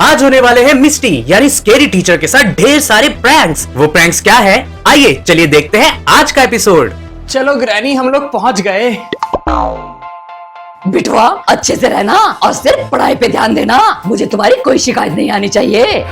आज होने वाले हैं मिस्टी यानी स्केरी टीचर के साथ ढेर सारे प्रैंक्स। वो प्रैंक्स क्या है, आइए चलिए देखते हैं आज का एपिसोड। चलो ग्रैनी, हम लोग पहुंच गए। बिटवा अच्छे से रहना और सिर्फ पढ़ाई पे ध्यान देना। मुझे तुम्हारी कोई शिकायत नहीं आनी चाहिए।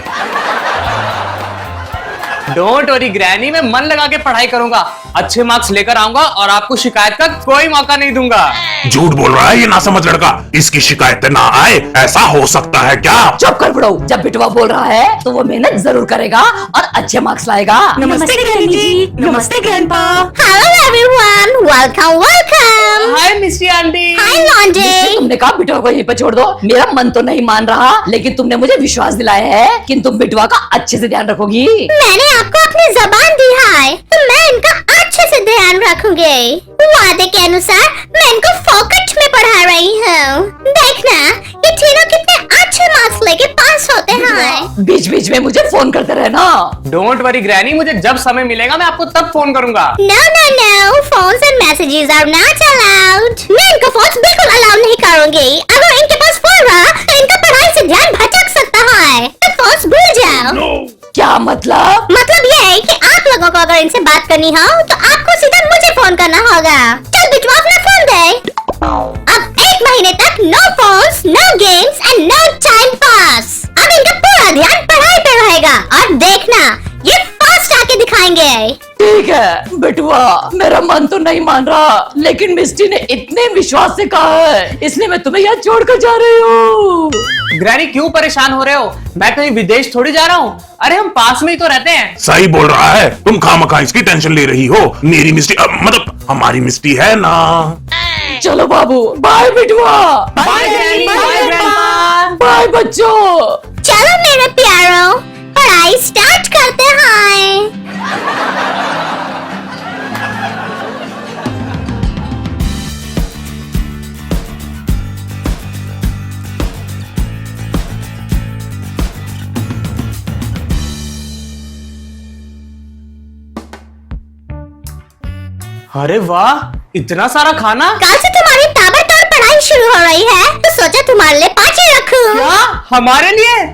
डोंट वरी ग्रैनी, मैं मन लगा के पढ़ाई करूंगा, अच्छे मार्क्स लेकर आऊंगा और आपको शिकायत का कोई मौका नहीं दूंगा। झूठ बोल रहा है ये नासमझ लड़का। इसकी शिकायत ना आए, ऐसा हो सकता है क्या? चुप कर बुढ़ऊ। जब बिटवा बोल रहा है तो वो मेहनत जरूर करेगा और अच्छे मार्क्स लाएगा। नमस्ते ग्रैनी जी। नमस्ते grandpa. Hello everyone, welcome, welcome. हाय मिस्टी आंटी। Hi Londy. जिससे तुमने कहा बिटवा को यहीं पे छोड़ दो। मेरा मन तो नहीं मान रहा, लेकिन तुमने मुझे विश्वास दिलाया है कि तुम बिटवा का अच्छे से ध्यान रखोगी। मैंने आपको अपनी जबान दी है, तो मैं इनका अच्छे से ध्यान रखूंगी। वादे के अनुसार मैं इनको फोकट में पढ़ा रही हूँ। देखना ये तीनों कितने अच्छे मार्क्स लेके पास होते हैं। बीच बीच में मुझे फोन करते रहना। डोंट वरी ग्रैनी, मुझे जब समय मिलेगा मैं आपको तब फोन करूंगा। No, no, no, phones and messages are not allowed. मैं इनको फोन्स बिल्कुल अलाउ नहीं करूंगी। अगर इनके पास फोन रहा तो इनका पढ़ाई से ध्यान भटक सकता है। तो फोन्स भूल जाओ। क्या मतलब? मतलब ये है कि आप लोगों को अगर इनसे बात करनी हो तो आपको सीधा मुझे फोन करना होगा। चल बिटवा अपना फोन दे। अब 1 महीने तक no phones, no games and no time pass. अब इनका पूरा ध्यान पढ़ाई पे रहेगा और देखना ये फास्ट आके दिखाएंगे। ठीक है बिटवा, मेरा मन तो नहीं मान रहा, लेकिन मिस्टी ने इतने विश्वास से कहा है, इसलिए मैं तुम्हें यहाँ छोड़कर जा रही हूँ। ग्रैनी क्यों परेशान हो रहे हो? मैं कहीं विदेश थोड़ी जा रहा हूँ। अरे हम पास में ही तो रहते हैं। सही बोल रहा है, तुम खामखा इसकी टेंशन ले रही हो। मेरी मिस्टी मतलब हमारी मिस्टी है ना। चलो बाबू, बाय बिटवा। Bye granny, bye grandpa. Bye बच्चों। चलो मेरे प्यारों, पढ़ाई स्टार्ट करते हैं। अरे वाह, इतना सारा खाना। कल से तुम्हारी ताबड़तोड़ पढ़ाई शुरू हो रही है, तो सोचा तुम्हारे लिए पार्टी रखूं। क्या हमारे लिए?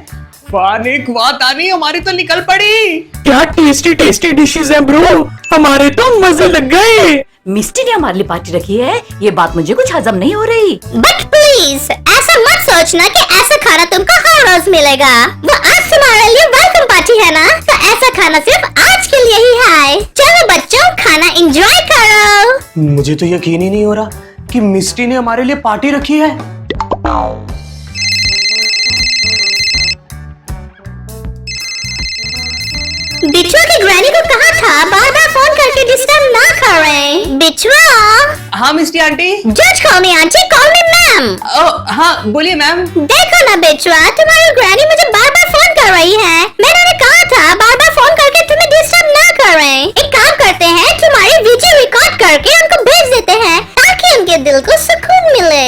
पानिक वाह तानी, हमारी तो निकल पड़ी। क्या टेस्टी टेस्टी डिशेस हैं ब्रो, हमारे तो मजे लग गए। मिस्टी ने हमारे लिए पार्टी रखी है, ये बात मुझे कुछ हजम नहीं हो रही। बट प्लीज ऐसा मत सोचना कि ऐसा खाना तुमको हर रोज मिलेगा। वो आज तुम्हारे लिए वेलकम पार्टी है ना, तो ऐसा खाना सिर्फ आज के लिए ही है। चलो बच्चों, खाना एंजॉय करो। मुझे तो यकीन ही नहीं हो रहा कि मिस्टी ने हमारे लिए पार्टी रखी है। बिचुआ की ग्रैनी को कहा था बार बार फोन करके डिस्टर्ब ना करें। बिचुआ। हाँ मिस्टी आंटी। जज कॉल मी आंटी, कॉल मी मैम। हाँ बोलिए मैम। देखो ना बिचुआ, तुम्हारी ग्रैनी मुझे बार बार फोन कर रही है। मैंने उन्हें कहा था बार बार फोन करके तुम्हें डिस्टर्ब ना करें। एक काम करते हैं, तुम्हारी वीडियो रिकॉर्ड करके उनको भेज देते हैं ताकि उनके दिल को सुकून मिले।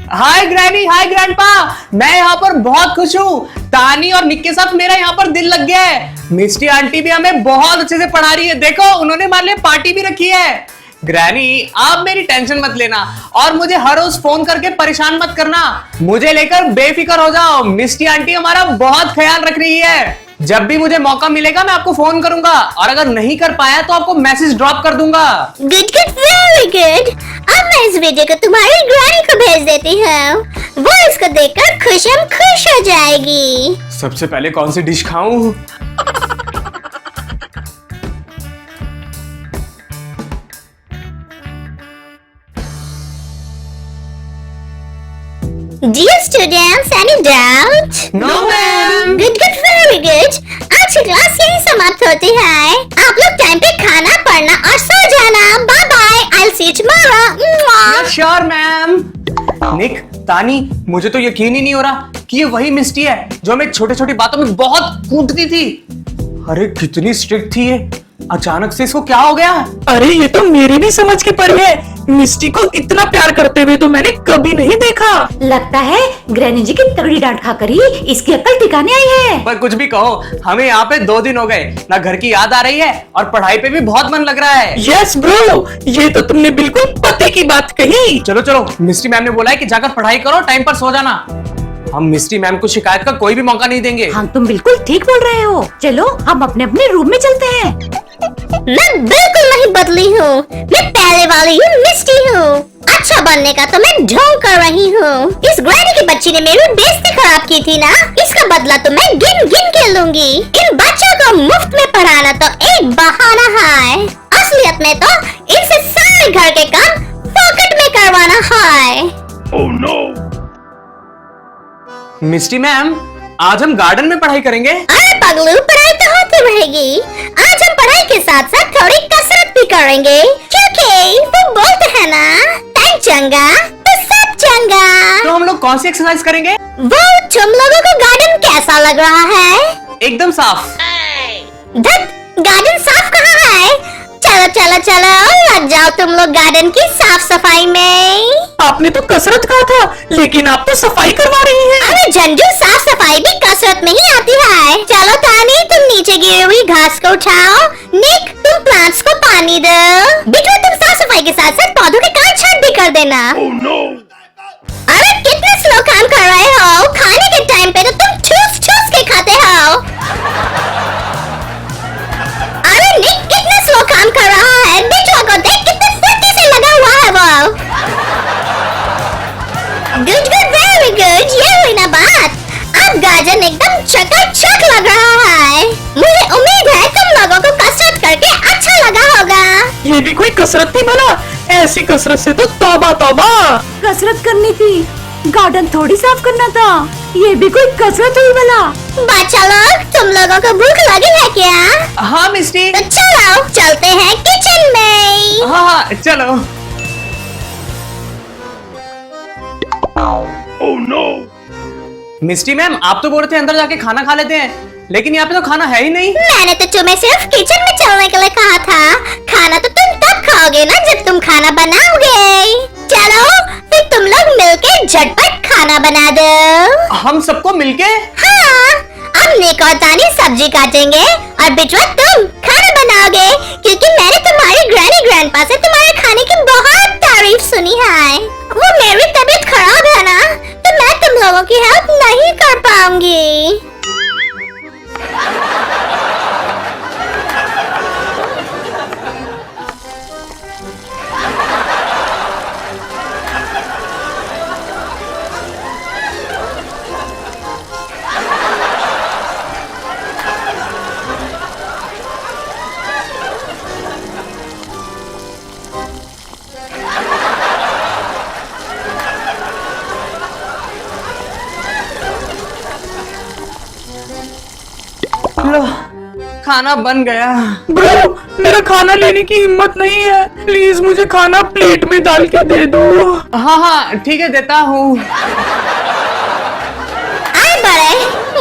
हाय ग्रैनी, हाय ग्रैंडपा। मैं यहाँ पर बहुत खुश हूँ। तानी और निक के साथ मेरा यहाँ पर दिल लग गया है। मिस्टी आंटी भी हमें बहुत अच्छे से पढ़ा रही है। देखो उन्होंने हमारे लिए पार्टी भी रखी है। ग्रैनी आप मेरी टेंशन मत लेना और मुझे हर रोज फोन करके परेशान मत करना। मुझे लेकर बेफिक्र हो जाओ, मिस्टी आंटी हमारा बहुत ख्याल रख रही है। जब भी मुझे मौका मिलेगा मैं आपको फोन करूंगा, और अगर नहीं कर पाया तो आपको मैसेज ड्रॉप कर दूंगा। Good good, very good. अब मैं इस वीडियो को तुम्हारी ग्रैनी को भेज देती हूँ। वो इसको देखकर खुशम खुश हो जाएगी। सबसे पहले कौन सी डिश खाऊं? Dear students, any doubt? No ma'am. Good good, very good. आज की क्लास यही समाप्त होती है। आप लोग टाइम पे खाना, पढ़ना और सो जाना। Bye bye, I'll see you tomorrow. Sure ma'am. Nick, Tani, मुझे तो यकीन ही नहीं हो रहा कि ये वही मिस्टी है जो हमें छोटी छोटी बातों में बहुत कूटती थी। अरे कितनी स्ट्रिक्ट थी ये, अचानक से इसको क्या हो गया? अरे ये तो मेरी भी समझ के परे है। मिस्टी को इतना प्यार करते हुए तो मैंने कभी नहीं देखा। लगता है ग्रैनी जी की तगड़ी डांट खाकर ही इसकी अक्ल ठिकाने आई है। पर कुछ भी कहो, हमें यहाँ पे 2 दिन हो गए, ना घर की याद आ रही है और पढ़ाई पे भी बहुत मन लग रहा है। यस ब्रो, ये तो तुमने बिल्कुल पते की बात कही। चलो चलो, मिस्टी मैम ने बोला है कि जाकर पढ़ाई करो, टाइम पर सो जाना। हम मिस्टी मैम को शिकायत का कोई भी मौका नहीं देंगे। हाँ तुम बिल्कुल ठीक बोल रहे हो। चलो हम अपने अपने रूम में चलते हैं। मैं बिल्कुल नहीं बदली हूँ, मैं पहले वाली ही मिस्टी हूँ। अच्छा बनने का तो मैं ढोंग कर रही हूँ। इस ग्रैनी की बच्ची ने मेरी बेइज्जती खराब की थी ना, इसका बदला तो मैं गिन गिन के लूंगी। इन बच्चों को मुफ्त में पढ़ाना तो एक बहाना है, असलियत में तो इनसे सारे घर के काम पॉकेट में करवाना है। Oh no! मिस्टी मैम, आज हम गार्डन में पढ़ाई करेंगे। अरे पगलू, पढ़ाई तो होती रहेगी। आज हम पढ़ाई के साथ साथ थोड़ी कसरत भी करेंगे, क्योंकि वो बोलते हैं ना, तन चंगा तो सब चंगा। तो हम लोग कौन सी एक्सरसाइज करेंगे? वो तुम लोगों को गार्डन कैसा लग रहा है? एकदम साफ। धत, गार्डन साफ कहाँ है? चलो चलो चलो, लग जाओ तुम लोग गार्डन की साफ सफाई में। आपने तो कसरत कहा था, लेकिन आप तो सफाई करवा रही हैं। अरे झंझू, साफ सफाई भी कसरत में ही आती है। चलो तानी, तुम नीचे गिरी हुई घास को उठाओ। निक, तुम प्लांट्स को पानी दो। बिटू, तुम साफ सफाई के साथ साथ पौधों के काट छांट भी कर देना। Oh no! अरे कितने स्लो काम कर रहे हो? खाने के टाइम पे तो तुम ठूस ठूस के खाते हो। अरे निक कितना स्लो काम कर रहा है। बिटू को देख, कितने फुर्ती से लगा हुआ है वो। गुड गुड, वेरी गुड, ये हुई ना बात। अब गार्डन एकदम चकाचक लग रहा है। मुझे उम्मीद है तुम लोगों को कसरत करके अच्छा लगा होगा। ये भी कोई कसरत थी भला? ऐसी कसरत से तो तौबा तौबा। कसरत करनी थी, गार्डन थोड़ी साफ करना था। ये भी कोई कसरत हुई भला? बच्चा लोग, तुम लोगों को भूख लगी है क्या? हाँ मिस्टी। तो चलो चलते हैं किचन में। हाँ चलो। Oh no! मिस्टी मैम, आप तो बोल रहे थे अंदर जाके खाना खा लेते हैं, लेकिन यहाँ पे तो खाना है ही नहीं। मैंने तो तुम्हें सिर्फ किचन में चलने के लिए कहा था। खाना तो तुम तब खाओगे ना जब तुम खाना बनाओगे। चलो फिर तुम लोग मिलके झटपट खाना बना दो। हम सबको मिलके? हाँ, अब निक और तानी सब्जी काटेंगे और बिटुआ तुम खाना बनाओगे, क्योंकि मैंने तुम्हारी ग्रैनी ग्रैंडपा से तुम्हारे खाने की बहुत तारीफ सुनी है। वो मेरी तबीयत खराब है ना, तो मैं तुम लोगों की हेल्प नहीं कर पाऊंगी। लो, खाना बन गया। ब्रो, मेरा खाना लेने की हिम्मत नहीं है। प्लीज मुझे खाना प्लेट में डाल के दे दो। हाँ हाँ ठीक है, देता हूँ। आए बड़े,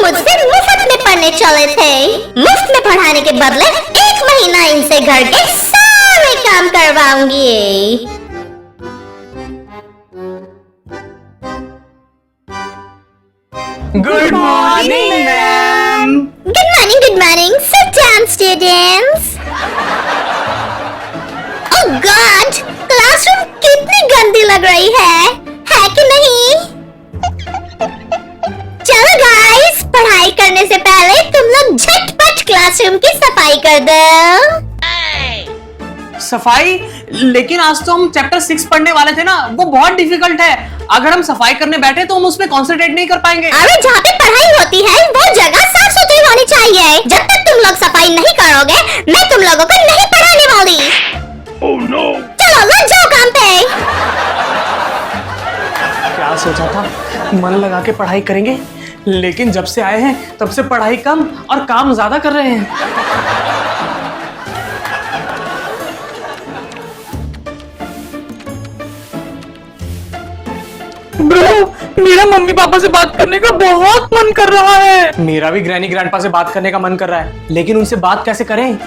मुझसे मुफ्त में पढ़ने चले थे। मुफ्त में पढ़ाने के बदले 1 महीना इनसे घर के सारे काम करवाऊंगी। Good morning ma'am. Good morning, good morning. Sit down, students. Oh God, classroom कितनी गंदी लग रही है कि नहीं? चलो गाइस, पढ़ाई करने से पहले तुम लोग झटपट क्लासरूम की सफाई कर दो। सफाई? लेकिन आज तो हम चैप्टर 6 पढ़ने वाले थे ना, वो बहुत डिफिकल्ट है। अगर हम सफाई करने बैठे तो हम उसमें कंसंट्रेट नहीं कर पाएंगे। अरे जहाँ पे पढ़ाई होती है वो जगह साफ सुथरी होनी चाहिए। जब तक तुम लोग सफाई नहीं करोगे, मैं तुम लोगों को नहीं पढ़ाने वाली। Oh no! चलो लग जाओ काम पे। क्या सोचा था, मन लगा के पढ़ाई करेंगे, लेकिन जब से आए हैं तब से पढ़ाई कम और काम ज्यादा कर रहे हैं। ब्रो, मेरा मम्मी पापा से बात करने का बहुत मन कर रहा है। मेरा भी ग्रैनी ग्रैंडपा से बात करने का मन कर रहा है, लेकिन उनसे बात कैसे करें?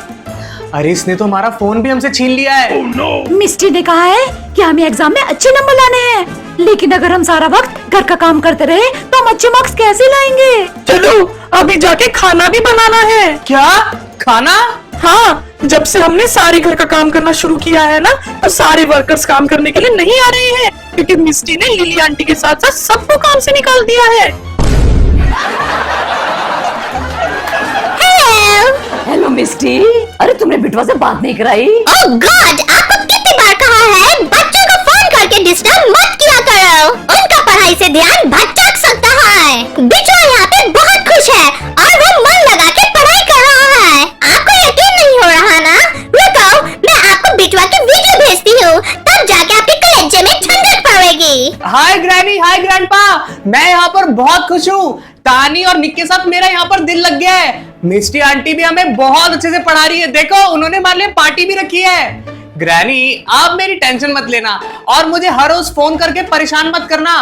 अरे इसने तो हमारा फोन भी हमसे छीन लिया है। Oh no! मिस्टी ने कहा है कि हमें एग्जाम में अच्छे नंबर लाने हैं, लेकिन अगर हम सारा वक्त घर का काम करते रहे तो हम अच्छे मार्क्स कैसे लाएंगे? चलो अभी जाके खाना भी बनाना है। क्या खाना? हाँ, जब से हमने सारे घर का काम करना शुरू किया है ना, तो सारे वर्कर्स काम करने के लिए नहीं आ रहे हैं, क्योंकि मिस्टी ने लिली आंटी के साथ साथ सबको काम से निकाल दिया है। मिस्टी, अरे तुमने बिटवा से बात नहीं कराई? ओह गॉड, आपको कितनी बार कहा है बच्चों को फोन करके डिस्टर्ब मत किया करो। उनका पढ़ाई से ध्यान भटक सकता है। बिचवा यहाँ पे बहुत खुश है और वो मन लगा के पढ़ाई कर रहा है। आपको यकीन नहीं हो रहा ना? रुको, मैं आपको बिचवा की वीडियो भेजती हूँ, तब जाके आपके कलेजे में ठंडक पड़ेगी। हाय ग्रैनी, हाय ग्रैंडपा, मैं यहाँ पर बहुत खुश हूँ। तानी और निक के साथ मेरा यहाँ पर दिल लग गया है। मिस्टी आंटी भी हमें बहुत अच्छे से पढ़ा रही है। देखो, उन्होंने हमारे लिए पार्टी भी रखी है। ग्रैनी, आप मेरी टेंशन मत लेना और मुझे हर रोज फोन करके परेशान मत करना।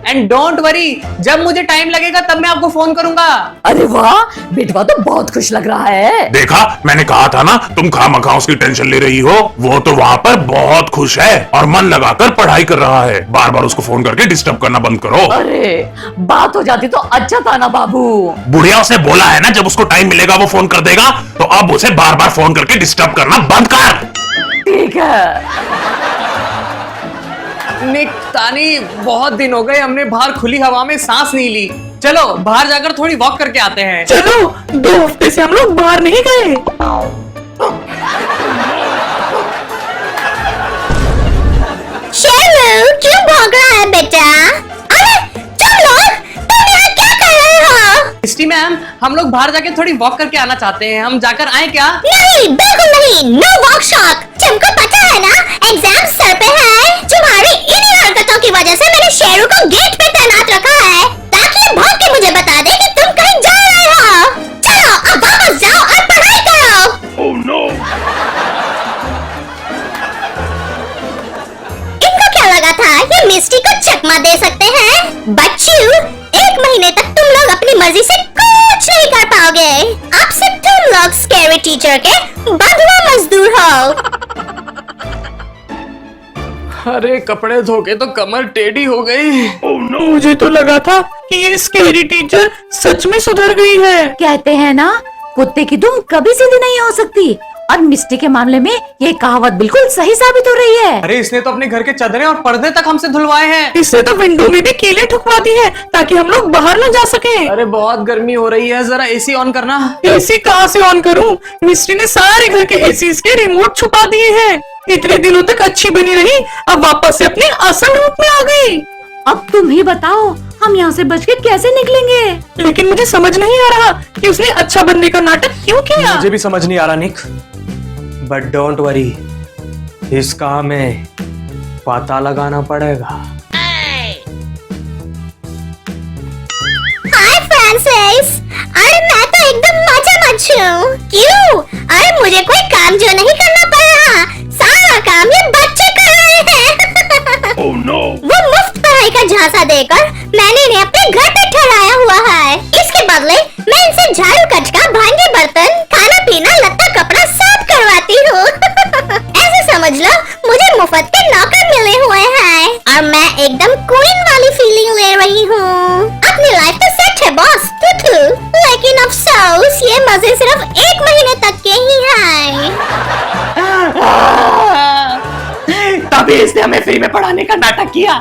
एंड डोंट वरी, जब मुझे टाइम लगेगा तब मैं आपको फोन करूंगा। अरे वाह, बिटवा तो बहुत खुश लग रहा है। देखा, मैंने कहा था ना, तुम खामखा उसकी टेंशन ले रही हो। वो तो वहाँ पर बहुत खुश है और मन लगाकर पढ़ाई कर रहा है। बार बार उसको फोन करके डिस्टर्ब करना बंद करो। अरे बात हो जाती तो अच्छा था ना बाबू। बुढ़िया उसे बोला है ना, जब उसको टाइम मिलेगा वो फोन कर देगा। तो अब उसे बार बार फोन करके डिस्टर्ब करना बंद कर। ठीक है। निक, तानी, बहुत दिन हो गए हमने बाहर खुली हवा में सांस नहीं ली। चलो बाहर जाकर थोड़ी वॉक करके आते हैं। चलो, 2 हफ्ते से हम लोग बाहर नहीं गए। शेरू, क्यों भौंक रहा है बेटा? अरे तुम लोग, तुम यहाँ क्या कर रहे हो? मिस्टी मैम, हम लोग बाहर जाके थोड़ी वॉक करके आना चाहते हैं। हम जाकर आए क्या? नहीं, बिल्कुल नहीं, नो वॉक शॉक। तुमको पता है ना, एग्जाम सर पे है। तुम्हारी इन्हीं हरकतों की वजह से मैंने शेरू को गेट पे तैनात रखा है, ताकि ये भौंक के मुझे बता दे कि तुम कहीं जा रहे हो। चलो अब वापस जाओ और पढ़ाई करो। Oh no. इनको क्या लगा था ये मिस्टी को चकमा दे सकते हैं? बच्चों, 1 महीने तक तुम लोग अपनी मर्जी से कुछ नहीं कर पाओगे। अब से तुम लोग स्कैरी टीचर के बंधुआ मजदूर हो। अरे कपड़े धो के तो कमर टेढ़ी हो गई। मुझे तो लगा था कि ये स्कैरी टीचर सच में सुधर गई है। कहते हैं ना, कुत्ते की दुम कभी सीधी नहीं हो सकती, और मिस्टी के मामले में ये कहावत बिल्कुल सही साबित हो रही है। अरे इसने तो अपने घर के चादरें और पर्दे तक हमसे धुलवाए हैं। इससे तो विंडो में भी कीलें ठुकवा दी है ताकि हम लोग बाहर न जा सके। अरे बहुत गर्मी हो रही है, जरा एसी ऑन करना। एसी कहाँ से ऑन करूं? मिस्टी ने सारे घर के एसी के रिमोट छुपा दिए हैं। इतने दिनों तक अच्छी बनी रही, अब वापस से अपने असल रूप में आ गई। अब तुम ही बताओ, हम यहाँ से बच के कैसे निकलेंगे? लेकिन मुझे समझ नहीं आ रहा कि उसने अच्छा बनने का नाटक क्यों किया। मुझे भी समझ नहीं आ रहा निक, बट डोंट वरी, इसका हमें पता लगाना पड़ेगा। हाय फ्रांसिस, अरे मैं तो एकदम मच हूँ। क्यों? अरे मुझे कोई काम जो नहीं करना पड़ रहा, सारा काम ये बच्चे कर रहे हैं। Oh no. वो मुफ्त पढ़ाई का झांसा देकर मैंने इन्हें अपने घर पे ठहराया हुआ है। इसके बदले मैं इनसे झाड़ू कचका, भांडे बर्तन, खाना पीना, लत्ता कपड़ा सब करवाती हूँ। ऐसे समझ लो मुझे मुफ्त के नौकर मिले हुए हैं और मैं एकदम क्वीन वाली फीलिंग ले रही हूँ। अपनी लाइफ तो सेट है बॉस, लेकिन अफसोस ये मजे सिर्फ 1 महीने तक के ही हैं। तभी इसने हमें फ्री में पढ़ाने का नाटक किया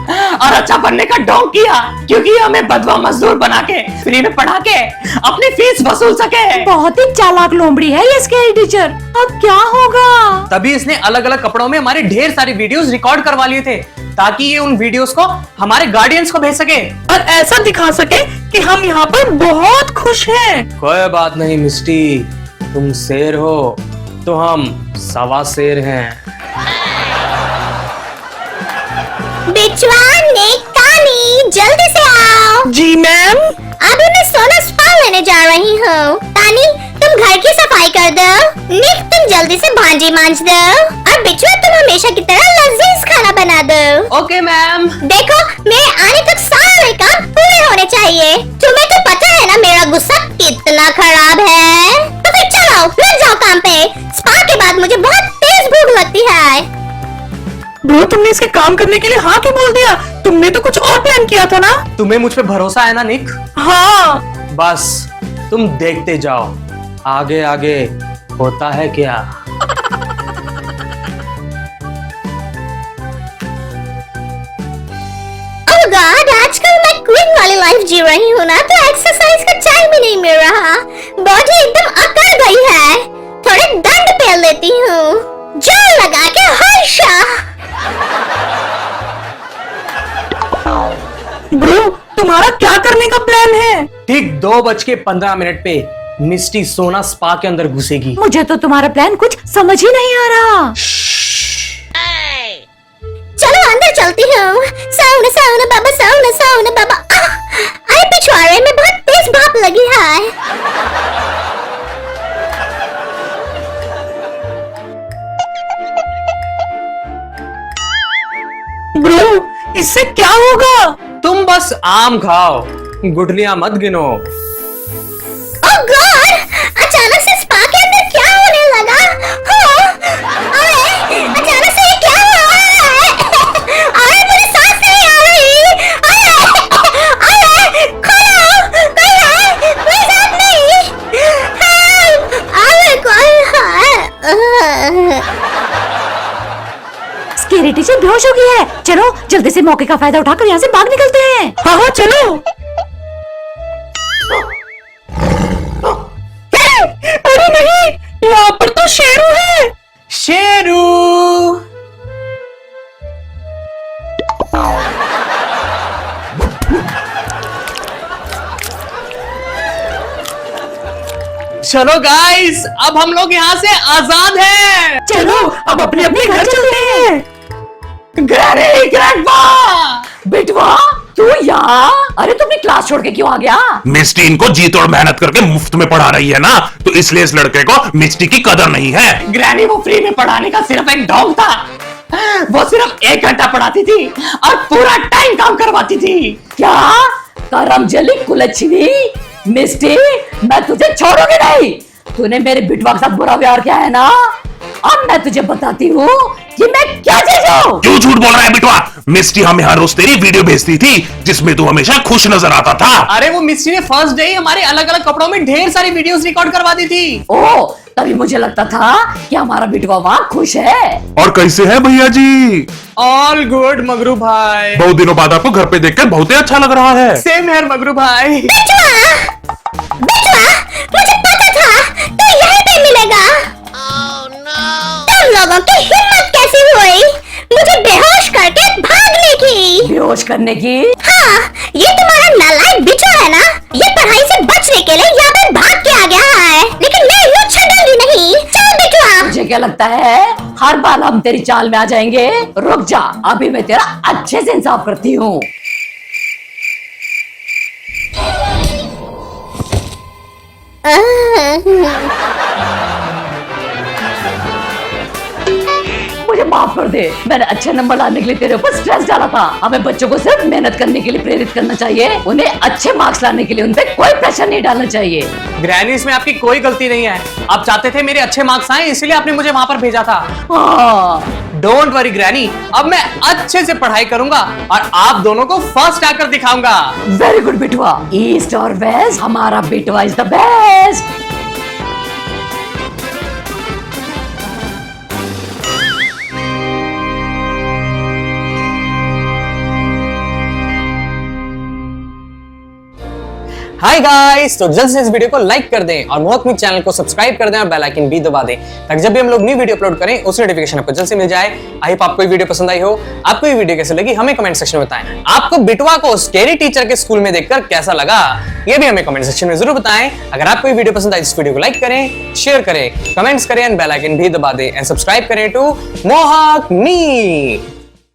और अच्छा बनने का ढोंग किया, क्योंकि हमें बदवा मजदूर बना के फ्री में पढ़ा के अपनी फीस वसूल सके। बहुत ही चालाक लोमड़ी है ये स्कैरी टीचर। अब क्या होगा? तभी इसने अलग अलग कपड़ों में हमारे ढेर सारे वीडियोस रिकॉर्ड करवा लिए थे, ताकि ये उन वीडियोस को हमारे गार्डियंस को भेज सके और ऐसा दिखा सके कि हम यहाँ पर बहुत खुश हैं। कोई बात नहीं मिस्टी, तुम शेर हो तो हम 1.25 शेर हैं। बिचवा, निक, तानी, जल्दी से आओ। जी मैम। अभी मैं सोना स्पा लेने जा रही हूँ। तानी, तुम घर की सफाई कर दो। निक, तुम जल्दी से भांजी मांज दो। और बिचवा, तुम हमेशा की तरह लजीज खाना बना दो। Okay ma'am. देखो, मेरे आने तक सारे काम पूरे होने चाहिए। तुम्हें तो पता है ना मेरा गुस्सा कितना खराब है। तो फिर चलो लग जाओ काम पे। स्पा के बाद मुझे बहुत तेज भूख लगती है। ब्रो, तुमने इसके काम करने के लिए हाँ क्यों बोल दिया? तुमने तो कुछ और प्लान किया था ना? तुम्हें मुझ पे भरोसा है ना निक? हाँ। बस तुम देखते जाओ आगे आगे होता है क्या। ओह गॉड, आजकल मैं क्वीन वाली लाइफ जी रही हूँ ना, तो एक्सरसाइज का टाइम ही नहीं मिल रहा। बॉडी एकदम अकड़ गई है। प्लान है? ठीक 2:15 पे मिस्टी सोना स्पा के अंदर घुसेगी। मुझे तो तुम्हारा प्लान कुछ समझ ही नहीं आ रहा। चलो अंदर चलती हूँ। साउना साउना बाबा, साउना साउना बाबा। अरे पिछवाड़े में बहुत तेज भाप लगी है। ब्रो, इससे क्या होगा? तुम बस आम खाओ, गुठलियां मत गिनो। ओह गॉड! अचानक से स्पा के अंदर क्या होने लगा? हाँ, अरे अचानक से ये क्या हुआ है? अरे मुझे सांस नहीं आ रही। अरे खोलो, कोई है? कोई साथ नहीं? हेल्प! अरे कोई है? स्केरी टीचर बेहोश हो गई है। चलो जल्दी से मौके का फायदा उठाकर यहाँ से भाग निकलते हैं। हाँ हाँ चलो। अरे नहीं, यहाँ पर तो शेरू है। शेरू! चलो गाइस, अब हम लोग यहाँ से आजाद हैं। चलो अब अपने अपने घर चलते हैं। Granny, grandpa! बेटवा तू यहाँ? अरे तुमने क्लास छोड़ के क्यों आ गया? मिस्टी इनको जी तोड़ मेहनत करके मुफ्त में पढ़ा रही है ना, तो इसलिए इस लड़के को मिस्टी की कदर नहीं है। ग्रैनी वो फ्री में पढ़ाने का सिर्फ एक ढोंग था। वो सिर्फ 1 घंटा पढ़ाती थी और पूरा टाइम काम करवाती थी। क्या? करम जली कुलच्छनी मिस्टी, मैं तुझे छोड़ूंगी नहीं। तूने मेरे बिटवा के साथ बुरा व्यवहार किया है ना, अब मैं तुझे बताती हूँ कि मैं क्या चीज हूँ। क्यों झूठ बोल रहा है बिटवा? मिस्टी हमें हर रोज तेरी वीडियो भेजती थी जिसमें तू हमेशा खुश नजर आता था। अरे वो मिस्टी ने फर्स्ट डे ही हमारे अलग अलग कपड़ों में ढेर सारी वीडियोस रिकॉर्ड करवा दी थी। ओ, तभी मुझे लगता था कि हमारा बिटवा वहाँ खुश है। और कैसे है भैया जी? ऑल गुड मगरू भाई। बहुत दिनों बाद आपको घर पे देखकर बहुत ही अच्छा लग रहा है। सेम हेयर मगरू भाई। बिटवा, मुझे पता था तू यहीं पे मिलेगा। तुम लोगों की हिम्मत कैसी हुई मुझे बेहोश करके भागने की? बेहोश करने की? हाँ, ये तुम्हारा नालायक बिच्छू है ना, ये पढ़ाई से बचने के लिए यहाँ पे भाग के आ गया है, लेकिन मैं यूँ छोड़ूंगी नहीं। चल बिटुआ। मुझे क्या लगता है हर बार हम तेरी चाल में आ जाएंगे? रुक जा, अभी मैं तेरा अच्छे से इंसाफ करती हूँ। मुझे माफ कर दे, मैंने अच्छे नंबर लाने के लिए तेरे ऊपर स्ट्रेस डाला था। हमें बच्चों को सिर्फ मेहनत करने के लिए प्रेरित करना चाहिए, उन्हें अच्छे मार्क्स लाने के लिए उन पे कोई प्रेशर नहीं डालना चाहिए। ग्रैनी, इसमें आपकी कोई गलती नहीं है। आप चाहते थे मेरे अच्छे मार्क्स आए, इसलिए आपने मुझे वहां पर भेजा था। डोंट वरी ग्रैनी, अब मैं अच्छे से पढ़ाई करूंगा और आप दोनों को फर्स्ट आकर दिखाऊंगा। वेरी गुड बिटवा। ईस्ट और वेस्ट, हमारा बिटवा is the best. Hi guys, तो जल्द से इस वीडियो को लाइक कर दें और मोहकमी चैनल को सब्सक्राइब कर दें और बेल आइकन भी दबा दें, ताकि जब भी हम लोग न्यू वीडियो अपलोड करें उसकी नोटिफिकेशन आपको जल्द से मिल जाए। आई होप आपको ये वीडियो पसंद आई हो। आपको ये वीडियो कैसे लगी हमें कमेंट सेक्शन में बताएं। आपको बिटवा को स्केरी टीचर के स्कूल में देखकर कैसा लगा, ये भी हमें कमेंट सेक्शन में जरूर बताएं। अगर आपको ये वीडियो पसंद आई, इस वीडियो को लाइक करें, शेयर करें, कमेंट्स करें एंड बेल आइकन भी दबा दें एंड सब्सक्राइब करें टू मोहकमी।